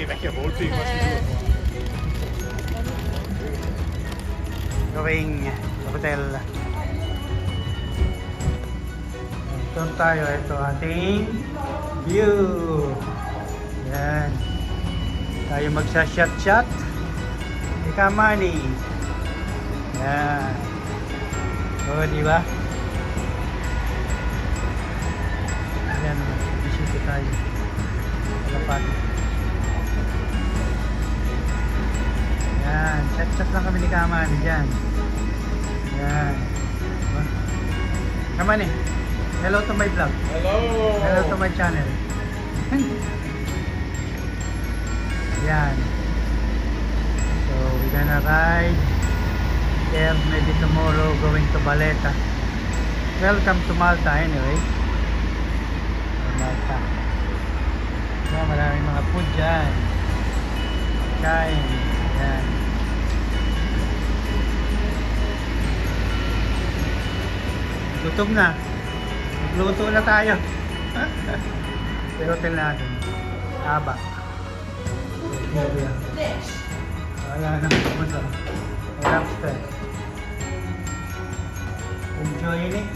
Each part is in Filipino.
vecchia molto di questi Going hotel. Ito tayo, ito ating view. Yan. Tayo magsa-shot-shot. Ika money. Yan. O, diba? Yan, bisita tayo. Alapan. Yan, chat-chat lang kami ni Kamani dyan. Yan. Diba? Kamani, hello to my vlog. Hello! Hello to my channel. Yan. So, we're gonna ride there maybe tomorrow going to Baleta. Welcome to Malta anyway. Malta. So, maraming mga food dyan. Kain. Yan. Gutom na. Magluto na tayo. Sa hotel natin. Haba. Wala na. Pumunta. Lobster. Enjoy it.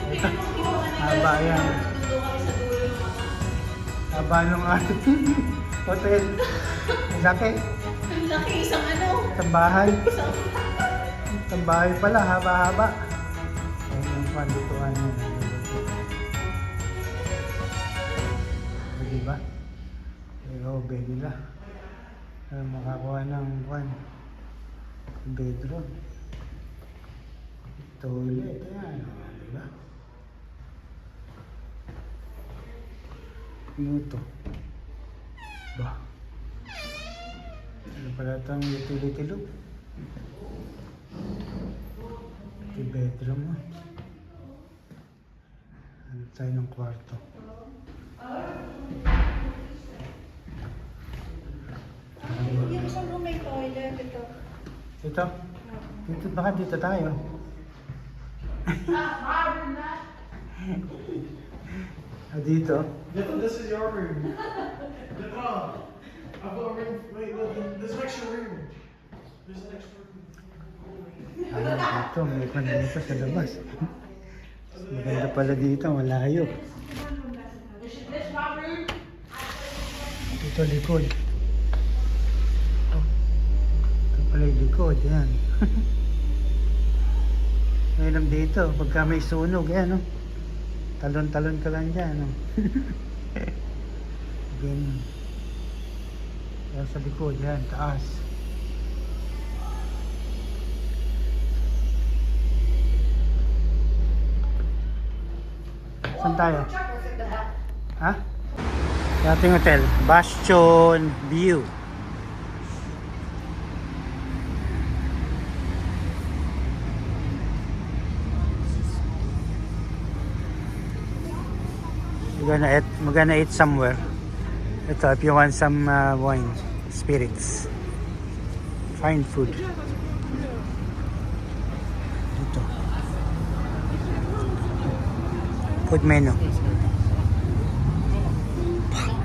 Ito. Haba yan. Haba nung ating hotel. Ang laki. Ang laki, isang ano? Isang bahay. Isang bahay pala, haba-haba. Ayun yung pandutuan niya. Diba? Irobe nila. Makakuha ng bedroom. Toilet. Yan. Diba? Ano to? Ba? Ano pala itong utility loop? Ito bedroom mo. Ano tayo ng kwarto? Yung sa room may toilet, ito. Ito? Dito, baka dito tayo. Dito? This is your room. I've got a room. Wait, look, there's an extra room. There's an extra room. Dito, may kanya dito sa labas. Maganda pala dito, malayo. Dito likod. Ito pala yung likod, yan. Mayroon dito, pagka may sunog, yan, no? Talon-talon ka lang dyan, no? Ganyan. Yan sa likod, yan, taas. Saan tayo? Ha? Sa ating hotel, Bastion View. We're gonna eat somewhere. Ito, if you want some wine, spirits, fine food. Ito. Food menu.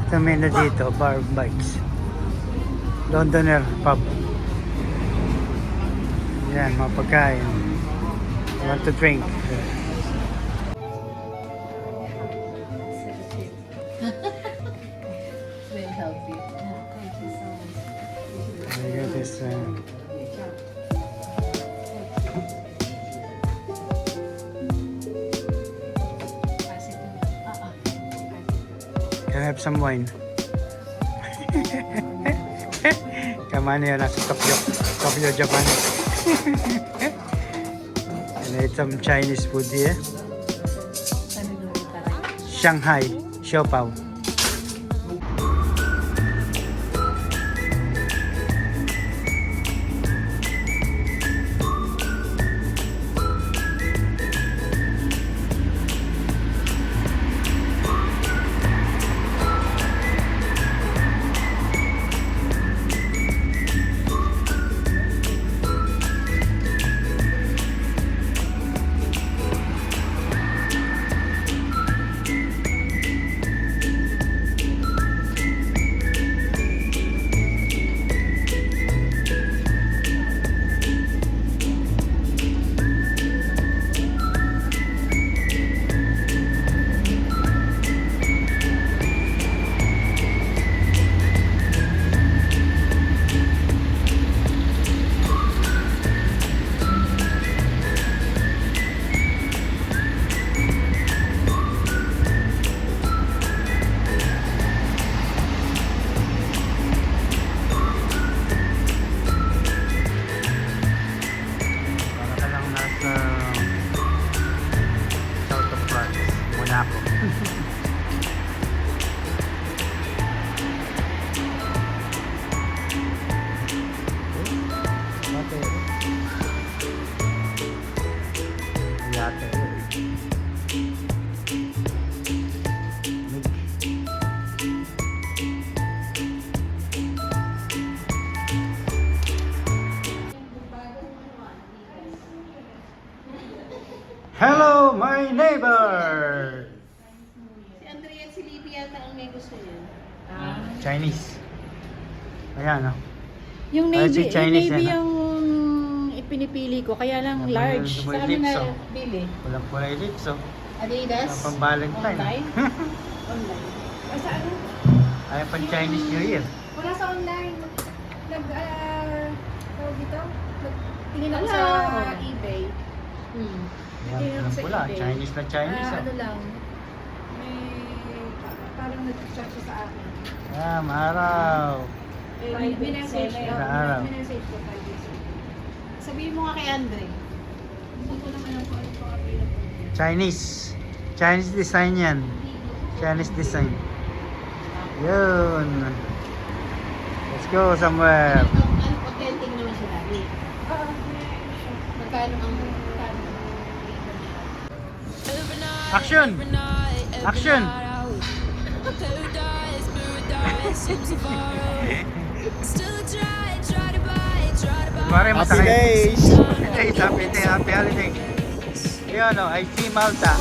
Ito menu dito, bar bites. Londoner pub. Yan, mga pagkain. Want to drink. Very healthy. Thank you so much. I got this. Can I have some wine? Kamano yan, nasa Tokyo, Japan. And I ate some Chinese food here. Shanghai, Xiaopao. neighbor! Si Andrea at si Libby yata ang may gusto yun. Chinese. Ayan, oh. Yung Ay, navy, si Chinese yung navy yan, yung ipinipili ko, kaya lang Yung large. may Saan mo lips, na oh. bili? Walang kulay lips, oh. Adidas? Pang Valentine. Online? Online. O sa ano? Ay, pang Chinese New Year. Wala sa online. Tawag dito? Tingin ako Wala. sa eBay. Yan, Tingin ako walang sa pula. eBay. Chinese na Chinese, oh. Ano lang. May parang nag-chat siya sa akin. Ah, maaraw. Minessage ko. Araw. Minessage ko 5 days ago. Sabihin mo nga kay Andre. Hindi ko naman ako ano pa available. Chinese. Chinese design yan. Chinese design. Yun. Let's go somewhere. Ano, authentic naman siya lagi. Magkano ang Action! Action! Mare, Happy days! Happy day, happy holiday. Yun, oh, I see Malta.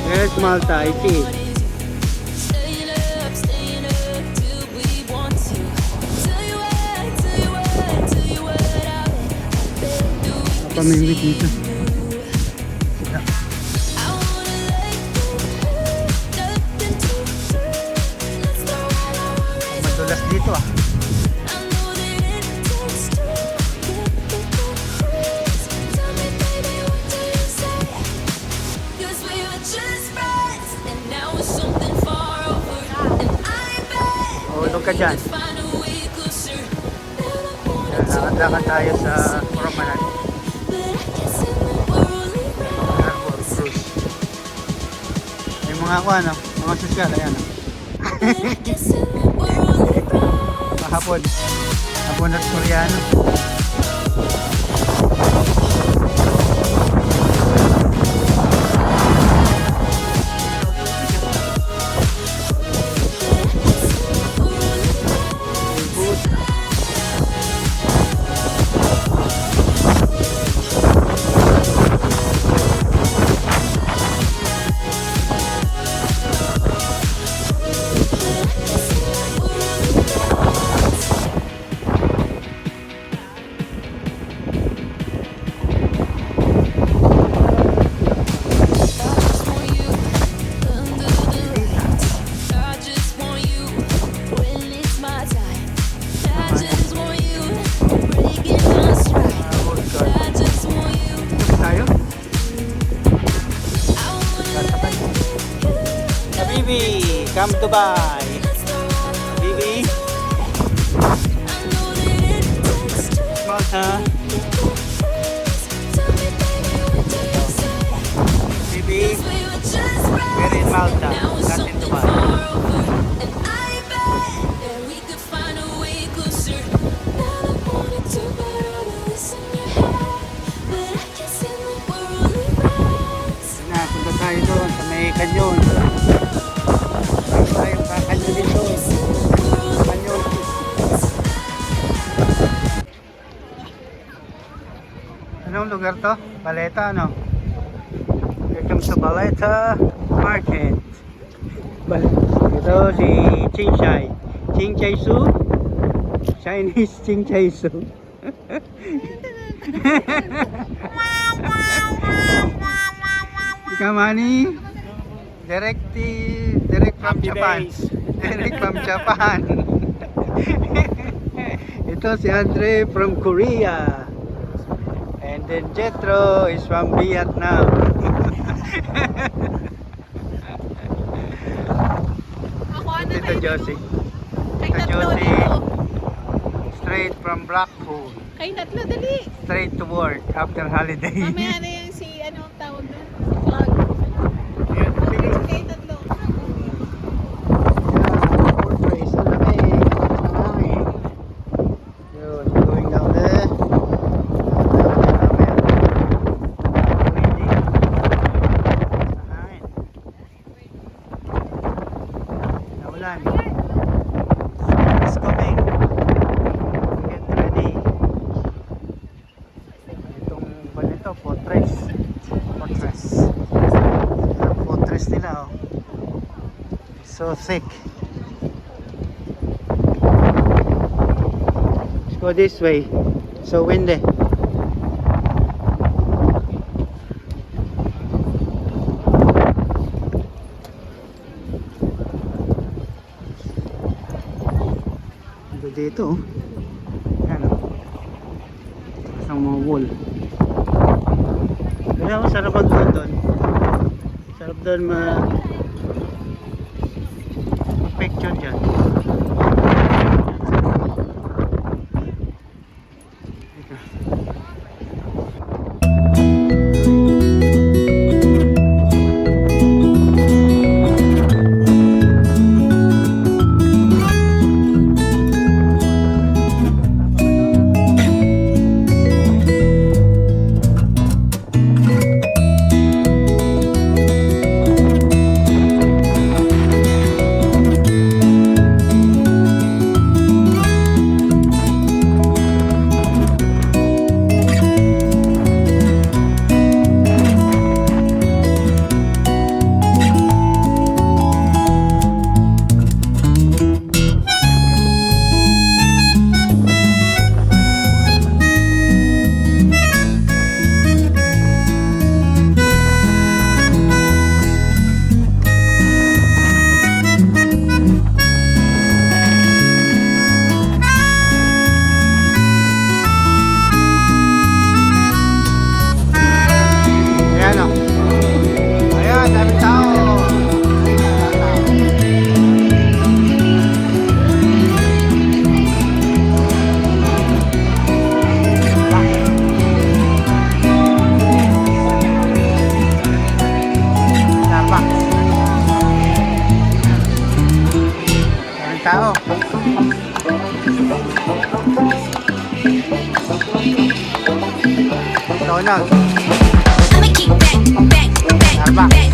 Yes, Malta, I see. Pamimit dito. Madulas dito ah. Hulog ka dyan. Lakad-lakad tayo sa Promenade. Harbor Cruise. May mga ako ano, mga sosyal, ayan. Hapon. Hapon at Koreano. Tayo? Habibi, come to buy. Habibi. Malta. Habibi. We're in Malta, not in Dubai. Na, punta tayo doon sa may kanyon. Tayo kakanyonin doon. Kanyon. Anong lugar to? Baleta, ano? Welcome to Baleta Market. Ito si Chinchay. Chinchay Su. Chinese Chinchay Su. Kamani, direct from Happy Japan. days. Direct from Japan. Ito si Andre from Korea. And then Jetro is from Vietnam. Ako ano Ito Josie. Kay Ito tatlo Josie. dito. Straight from Blackpool. Kay tatlo dali. Straight to work after holiday. Mamaya na yung si ano ang tawag doon? Vlog. Kay tatlo. Going down there. Naulan. It's coming. Get ready. Itong fortress. So thick. Let's go this way. So windy. Dito, yan o. Isang mga wall. Kaya masarap mag-doon doon. Sarap doon picture dyan. Tao. Donald. I'ma kick back, back, back, Starbucks. back.